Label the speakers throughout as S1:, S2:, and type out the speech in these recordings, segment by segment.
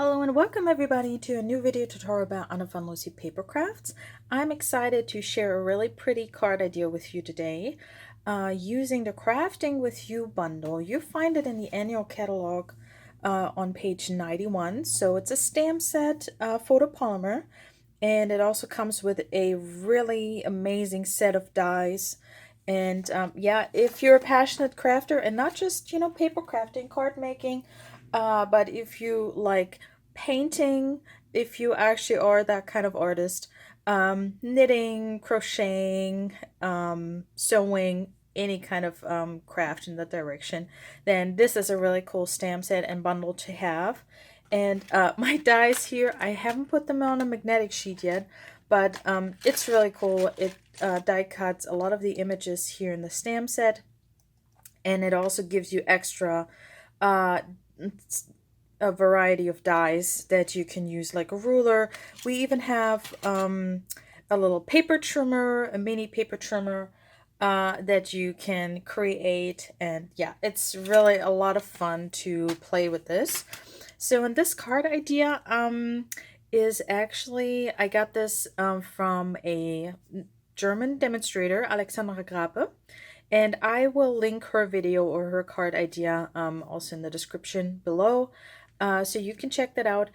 S1: Hello and welcome everybody to a new video tutorial about Anna Van Lucy paper crafts. I'm excited to share a really pretty card idea with you today using the Crafting with You bundle. You find it in the annual catalog on page 91. So it's a stamp set photopolymer, and it also comes with a really amazing set of dies. And yeah, if you're a passionate crafter and not just, paper crafting, card making, but if you like painting, if you actually are that kind of artist, knitting, crocheting, sewing, any kind of craft in that direction, then this is a really cool stamp set and bundle to have. And my dies here, I haven't put them on a magnetic sheet yet, but it's really cool. It die cuts a lot of the images here in the stamp set, and it also gives you extra a variety of dies that you can use, like a ruler. We even have a little paper trimmer, a mini paper trimmer that you can create. And yeah, it's really a lot of fun to play with this. So in this card idea is actually, I got this from a German demonstrator, Alexandra, and I will link her video or her card idea also in the description below, so you can check that out.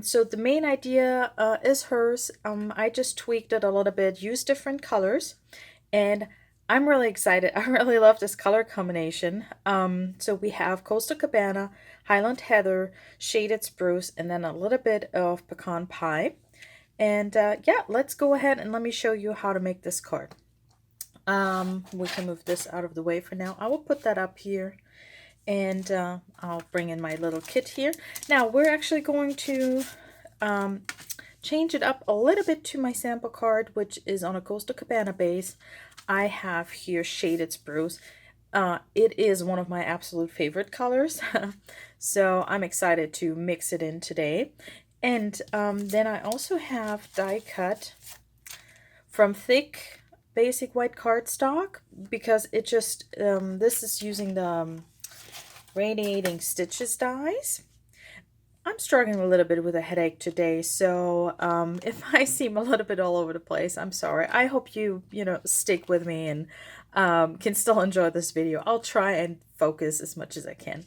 S1: So the main idea is hers. I just tweaked it a little bit, used different colors, and I'm really excited. I really love this color combination. So we have Coastal Cabana, Highland Heather, Shaded Spruce, and then a little bit of Pecan Pie. And yeah, let's go ahead and let me show you how to make this card. We can move this out of the way for now. I will put that up here, and I'll bring in my little kit here. Now we're actually going to change it up a little bit to my sample card, which is on a Coastal Cabana base. I have here Shaded Spruce. It is one of my absolute favorite colors, so I'm excited to mix it in today. And then I also have die cut from thick basic white cardstock, because it just this is using the Radiating stitches dies. I'm struggling a little bit with a headache today, so if I seem a little bit all over the place, I'm sorry. I hope you stick with me and can still enjoy this video. I'll try and focus as much as I can.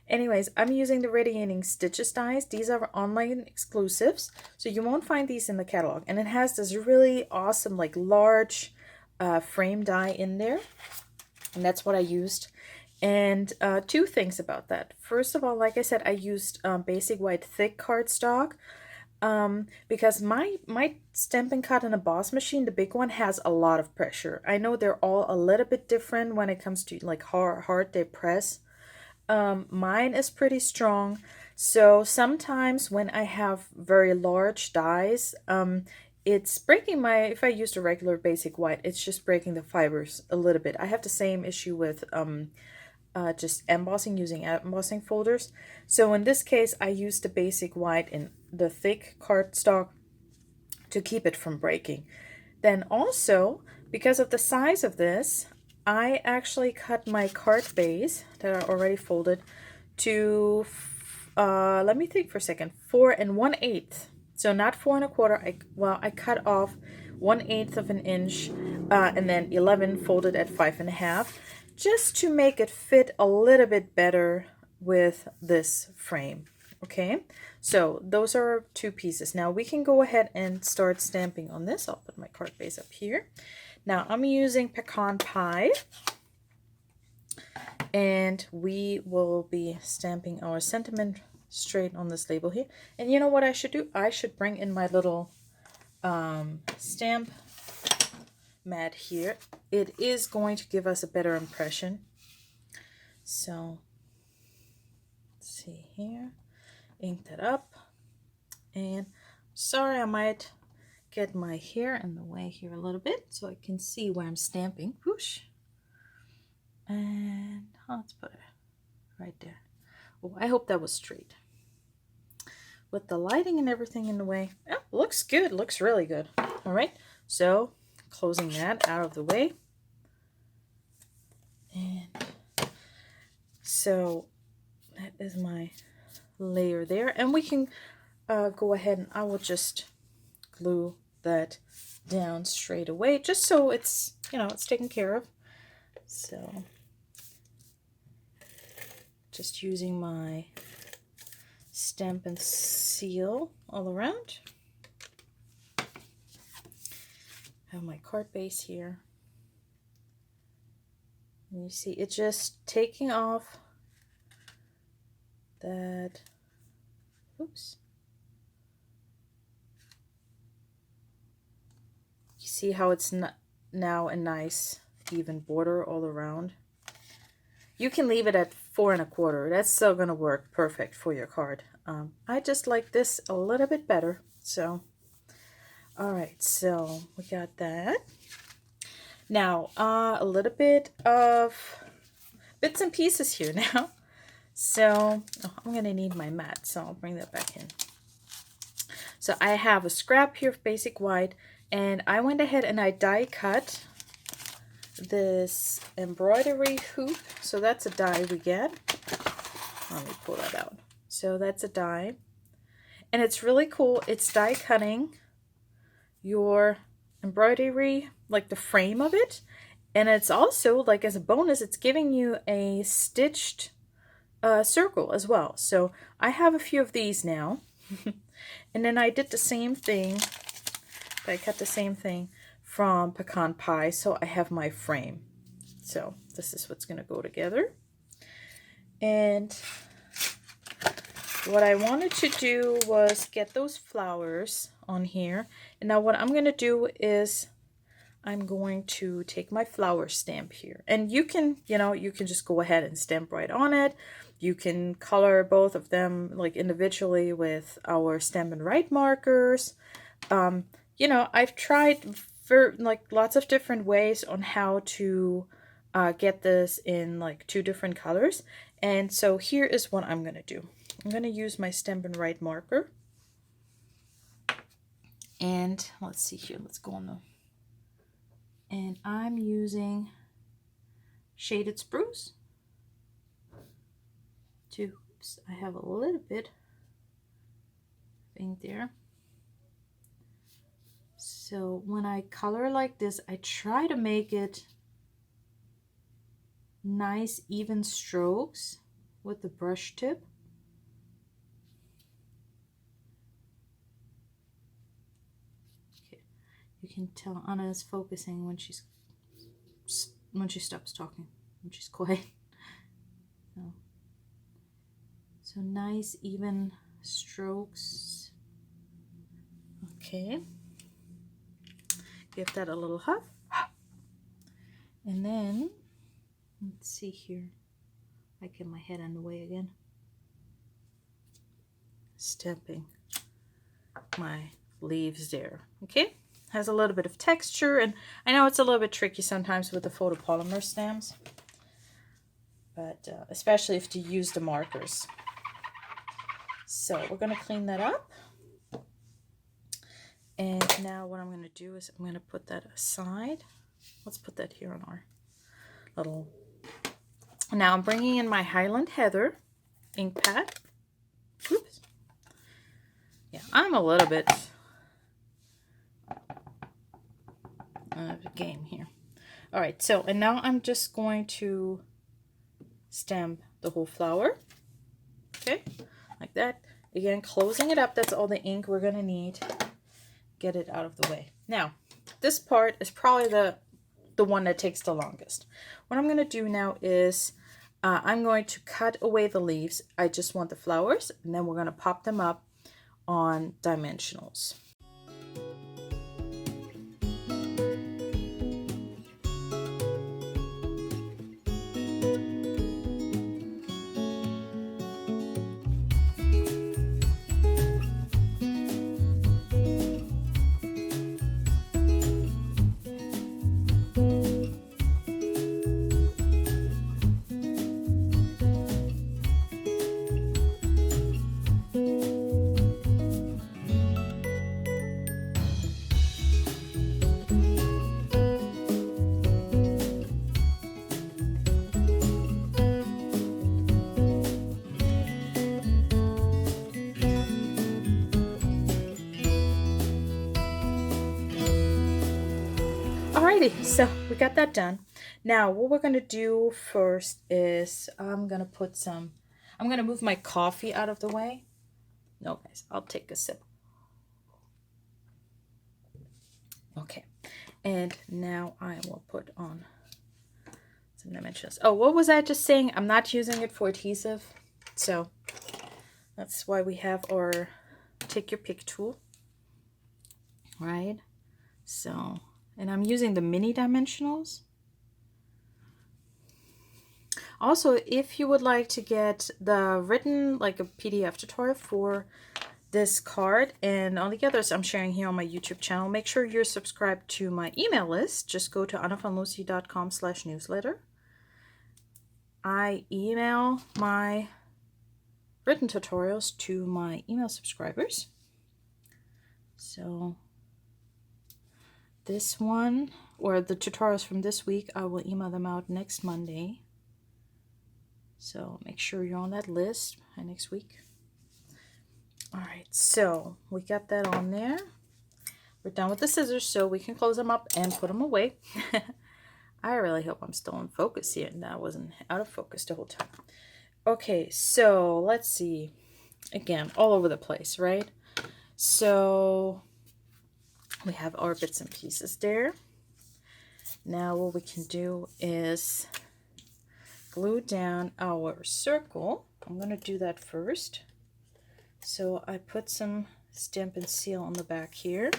S1: Anyways, I'm using the Radiating stitches dies. These are online exclusives, so you won't find these in the catalog. And it has this really awesome, like, large frame die in there, and that's what I used. And two things about that. First of all, like I said, I used basic white thick cardstock because my Stampin' Cut and Emboss machine, the big one, has a lot of pressure. I know they're all a little bit different when it comes to like how hard they press. Mine is pretty strong, so sometimes when I have very large dies, it's breaking if I used a regular basic white, it's just breaking the fibers a little bit. I have the same issue with just embossing, using embossing folders. So in this case, I used the basic white in the thick cardstock to keep it from breaking. Then also, because of the size of this, I actually cut my card base that I already folded to, let me think for a second, 4 1/8. So not 4 1/4. I cut off 1/8 of an inch, and then 11 folded at 5 1/2, just to make it fit a little bit better with this frame. Okay, so those are two pieces. Now we can go ahead and start stamping on this. I'll put my card base up here. Now I'm using Pecan Pie, and we will be stamping our sentiment straight on this label here. And you know what I should do? I should bring in my little stamp mat here. It is going to give us a better impression. So let's see here. Ink that up. And sorry, I might get my hair in the way here a little bit so I can see where I'm stamping. Whoosh. And let's put it right there. Oh, I hope that was straight. With the lighting and everything in the way, oh, looks good. Looks really good. All right, so closing that out of the way. And so that is my layer there, and we can go ahead and I will just glue that down straight away, just so it's, you know, it's taken care of. So just using my stamp and seal all around. I have my card base here. And you see it just taking off that, oops. You see how it's now a nice even border all around. You can leave it at 4 1/4. That's still going to work perfect for your card. I just like this a little bit better. So, all right, so we got that. Now, a little bit of bits and pieces here now. So, I'm going to need my mat, so I'll bring that back in. So I have a scrap here of basic white, and I went ahead and I die cut this embroidery hoop. So that's a die we get. Let me pull that out. So that's a die, and it's really cool. It's die cutting your embroidery, like the frame of it, and it's also, like, as a bonus, it's giving you a stitched circle as well. So I have a few of these now. And then I did the same thing. I cut the same thing from Pecan Pie, so I have my frame. So this is what's going to go together. And what I wanted to do was get those flowers on here. And now what I'm going to do is I'm going to take my flower stamp here. And you can, you know, you can just go ahead and stamp right on it. You can color both of them like individually with our Stamp and Write markers. You know, I've tried for like lots of different ways on how to get this in like 2 different colors. And so here is what I'm going to do. I'm going to use my Stamp and Write marker. And let's see here. Let's go on the... And I'm using Shaded Spruce. Oops, I have a little bit thing there. So when I color like this, I try to make it nice even strokes with the brush tip. Okay, you can tell Anna is focusing when she stops talking, when she's quiet. So nice even strokes. Okay. Give that a little huff. And then, let's see here. I get my head in the way again. Stamping my leaves there. Okay. Has a little bit of texture, and I know it's a little bit tricky sometimes with the photopolymer stamps. But especially if you use the markers. So we're going to clean that up. And now what I'm going to do is I'm going to put that aside. Let's put that here on our little... Now I'm bringing in my Highland Heather Ink Pad. Oops. Yeah, I'm a little bit out of game here. All right, so, and now I'm just going to stamp the whole flower. Okay, like that. Again, closing it up. That's all the ink we're going to need. Get it out of the way. Now, this part is probably the one that takes the longest. What I'm going to do now is I'm going to cut away the leaves. I just want the flowers, and then we're going to pop them up on dimensionals. Alrighty, so we got that done. Now what we're gonna do first is I'm gonna move my coffee out of the way. No guys, I'll take a sip. Okay, and now I will put on some dimensions. Oh, what was I just saying? I'm not using it for adhesive, so that's why we have our take your pick tool, right? So, and I'm using the mini dimensionals. Also, if you would like to get the written, like a PDF tutorial for this card and all the others I'm sharing here on my YouTube channel, make sure you're subscribed to my email list. Just go to annavanlucy.com/newsletter. I email my written tutorials to my email subscribers. So this one, or the tutorials from this week, I will email them out next Monday. So make sure you're on that list by next week. All right, so we got that on there. We're done with the scissors, so we can close them up and put them away. I really hope I'm still in focus here and that I wasn't out of focus the whole time. Okay, so let's see. Again, all over the place, right? So we have our bits and pieces there. Now what we can do is glue down our circle. I'm going to do that first. So I put some Stampin' Seal on the back here.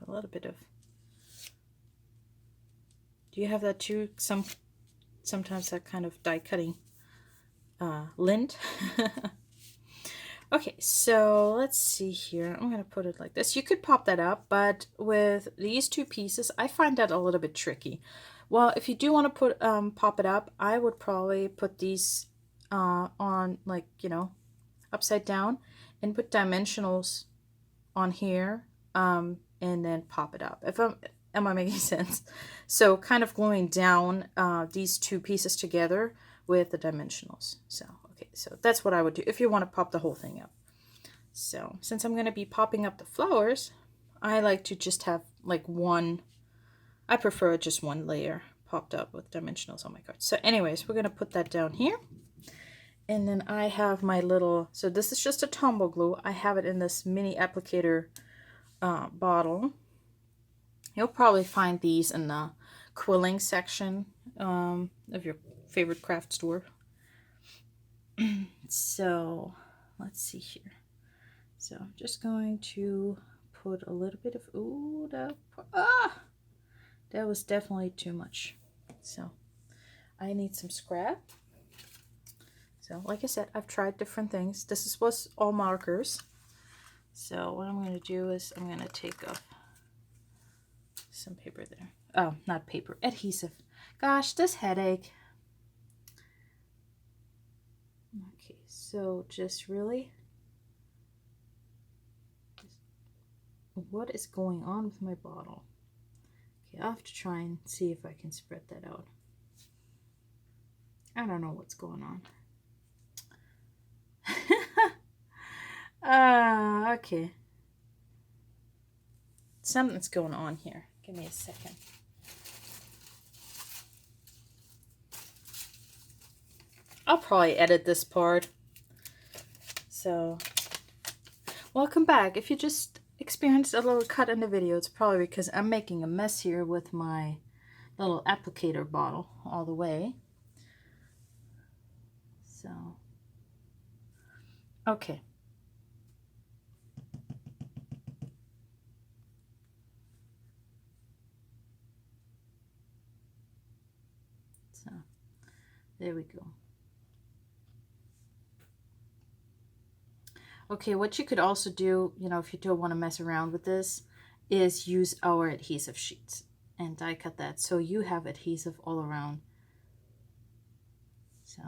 S1: A little bit of... Do you have that too? Sometimes that kind of die cutting lint. Okay, so let's see here. I'm going to put it like this. You could pop that up, but with these two pieces, I find that a little bit tricky. Well, if you do want to put pop it up, I would probably put these on, like, you know, upside down and put dimensionals on here and then pop it up. Am I making sense? So kind of gluing down these two pieces together with the dimensionals. So okay, so that's what I would do if you want to pop the whole thing up. So since I'm going to be popping up the flowers, I like to just have like one, I prefer just one layer popped up with dimensionals on my card. So anyways, we're going to put that down here. And then I have my little, so this is just a tumble glue. I have it in this mini applicator bottle. You'll probably find these in the quilling section of your favorite craft store. So let's see here. So I'm just going to put a little bit of, ooh, that was definitely too much. So I need some scrap. So like I said, I've tried different things. This was all markers. So what I'm going to do is I'm going to take up some paper there. Oh, not paper, adhesive. Gosh, this headache. Okay, so just really, what is going on with my bottle? Okay, I'll have to try and see if I can spread that out. I don't know what's going on. Okay. Something's going on here. Give me a second. I'll probably edit this part. So, welcome back. If you just experienced a little cut in the video, it's probably because I'm making a mess here with my little applicator bottle all the way. So, okay. So, there we go. Okay, what you could also do, you know, if you don't want to mess around with this, is use our adhesive sheets and die cut that so you have adhesive all around. So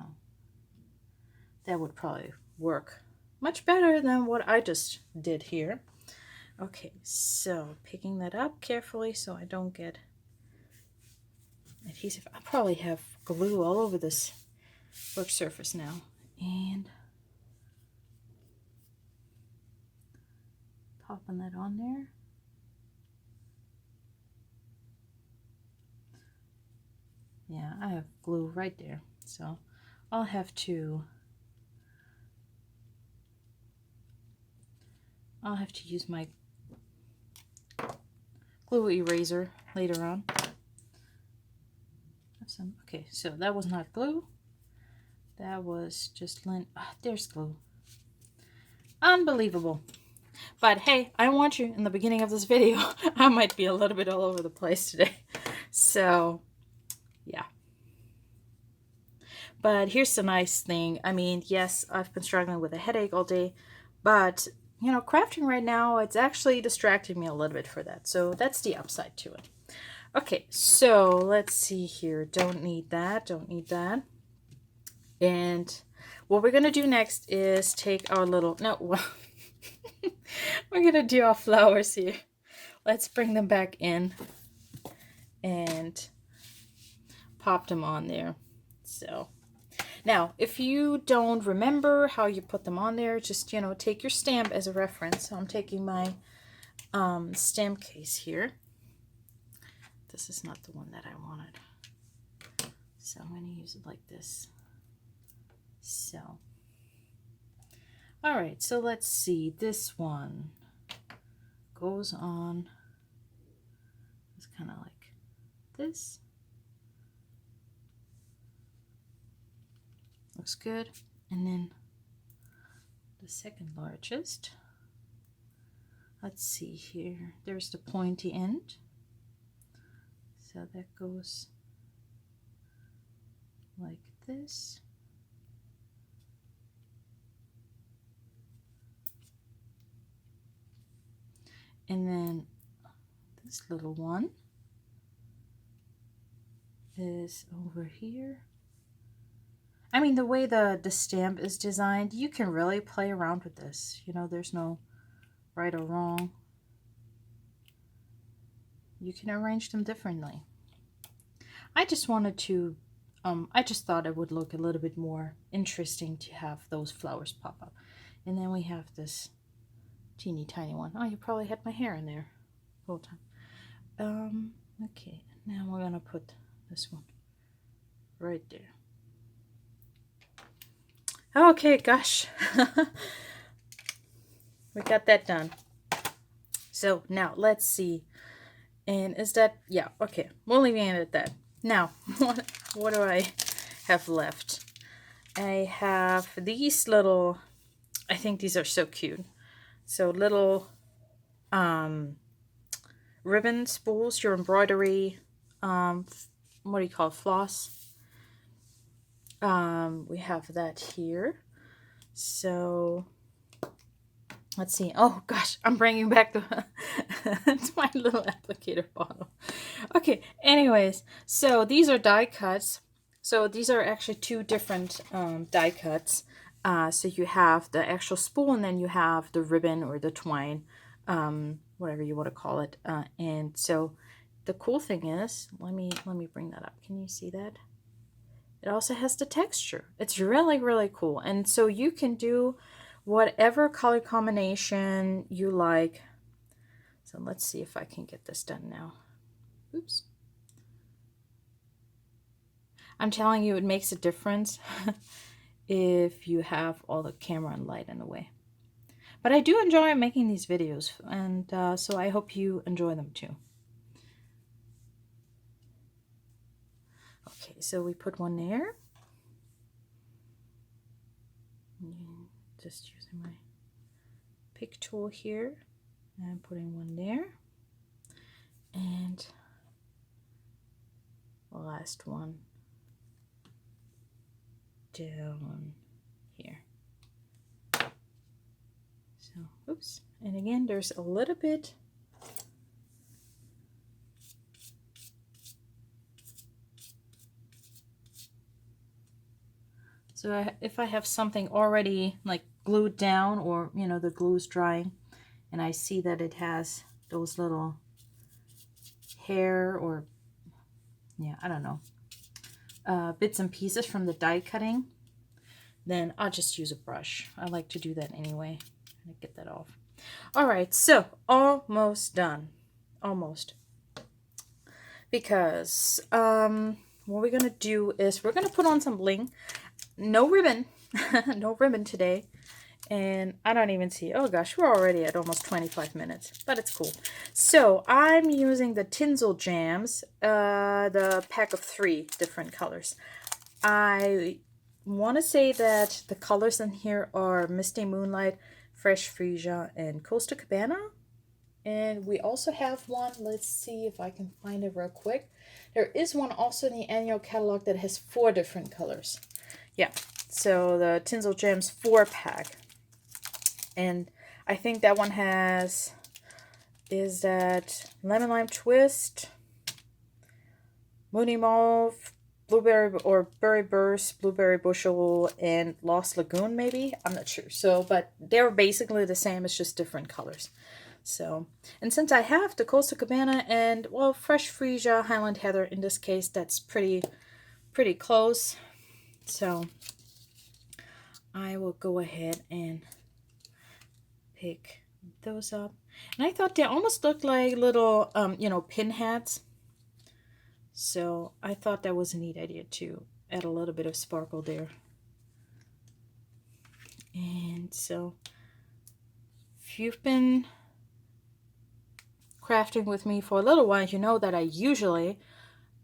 S1: that would probably work much better than what I just did here. Okay, so picking that up carefully so I don't get adhesive. I probably have glue all over this work surface now. And popping that on there. Yeah, I have glue right there. So I'll have to use my glue eraser later on. Okay, so that was not glue. That was just lint. Oh, there's glue. Unbelievable. But hey, I warned you in the beginning of this video, I might be a little bit all over the place today. So, yeah. But here's the nice thing. I mean, yes, I've been struggling with a headache all day, but, you know, crafting right now, it's actually distracting me a little bit for that. So that's the upside to it. Okay, so let's see here. Don't need that. Don't need that. And what we're going to do next is take our little... No, well, we're going to do our flowers here. Let's bring them back in and pop them on there. So now, if you don't remember how you put them on there, just, you know, take your stamp as a reference. So I'm taking my stamp case here. This is not the one that I wanted. So I'm going to use it like this. So, all right, so let's see. This one goes on. It's kind of like this. Looks good. And then the second largest. Let's see here. There's the pointy end. So that goes like this. And then this little one is over here. I mean, the way the stamp is designed, you can really play around with this. You know, there's no right or wrong. You can arrange them differently. I just wanted to, I just thought it would look a little bit more interesting to have those flowers pop up. And then we have this teeny tiny one. Oh, you probably had my hair in there the whole time. Okay, now we're gonna put this one right there. Okay, gosh. We got that done. So now let's see. And is that, yeah, okay. We'll leave it at that. Now, what do I have left? I have these little, I think these are so cute. So little ribbon spools, your embroidery, what do you call it, floss? We have that here. So let's see. Oh gosh, I'm bringing back the it's my little applicator bottle. Okay, anyways, so these are die cuts. So these are actually two different die cuts. So you have the actual spool, and then you have the ribbon or the twine, whatever you want to call it. And so the cool thing is, let me bring that up. Can you see that? It also has the texture. It's really, really cool. And so you can do whatever color combination you like. So let's see if I can get this done now. Oops. I'm telling you, it makes a difference if you have all the camera and light in the way. But I do enjoy making these videos, and so I hope you enjoy them too. Okay, so we put one there. Just using my pick tool here and putting one there. And the last one down here. So, oops. And again, there's a little bit so if I have something already like glued down, or you know the glue is drying, and I see that it has those little hair or yeah, I don't know, bits and pieces from the die cutting, then I'll just use a brush. I like to do that anyway and get that off. All right, so almost done, almost, because what we're going to do is we're going to put on some bling. No ribbon. No ribbon today. And I don't even see, oh gosh, we're already at almost 25 minutes, but it's cool. So I'm using the Tinsel Jams, the pack of 3 different colors. I want to say that the colors in here are Misty Moonlight, Fresh Freesia, and Coastal Cabana. And we also have one, let's see if I can find it real quick. There is one also in the annual catalog that has 4 different colors. Yeah, so the Tinsel Gems 4-pack. And I think that one has, is that Lemon Lime Twist, Moony Mauve, Blueberry or Berry Burst, Blueberry Bushel, and Lost Lagoon maybe? I'm not sure. So, but they're basically the same, it's just different colors. So, and since I have the Coastal Cabana and, well, Fresh Freesia, Highland Heather, in this case, that's pretty close. So, I will go ahead and pick those up. And I thought they almost looked like little, you know, pin hats. So, I thought that was a neat idea to add a little bit of sparkle there. And so, if you've been crafting with me for a little while, you know that I usually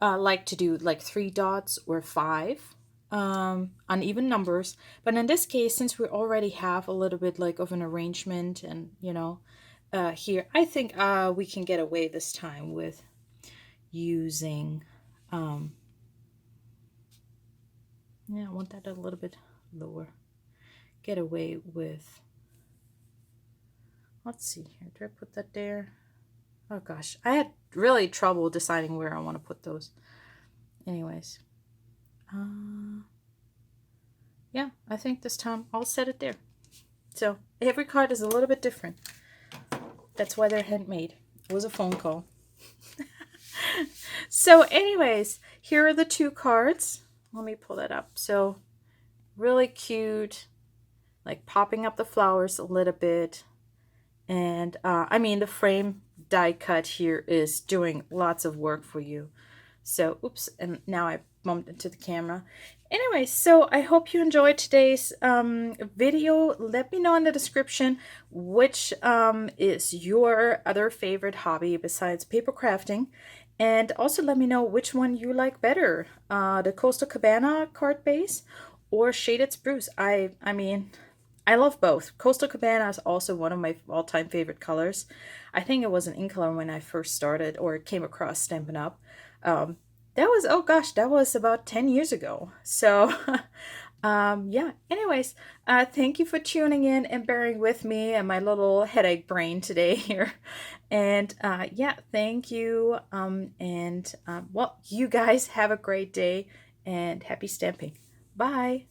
S1: like to do like 3 dots or 5 on even numbers. But in this case, since we already have a little bit like of an arrangement and, you know, here, I think we can get away this time with using, yeah, I want that a little bit lower. Get away with, let's see here, did I put that there? Oh gosh, I had really trouble deciding where I want to put those. Anyways, yeah, I think this time I'll set it there. So every card is a little bit different. That's why they're handmade. It was a phone call. So anyways, here are the 2 cards. Let me pull that up. So really cute, like popping up the flowers a little bit. And I mean, the frame die cut here is doing lots of work for you. So, oops, and now I bumped into the camera. Anyway, so I hope you enjoyed today's video. Let me know in the description which is your other favorite hobby besides paper crafting. And also let me know which one you like better, the Coastal Cabana card base or Shaded Spruce. I mean, I love both. Coastal Cabana is also one of my all-time favorite colors. I think it was an ink color when I first started or came across Stampin' Up. That was, oh gosh, that was about 10 years ago. So, yeah, anyways, thank you for tuning in and bearing with me and my little headache brain today here. And yeah, thank you. Well, you guys have a great day and happy stamping. Bye.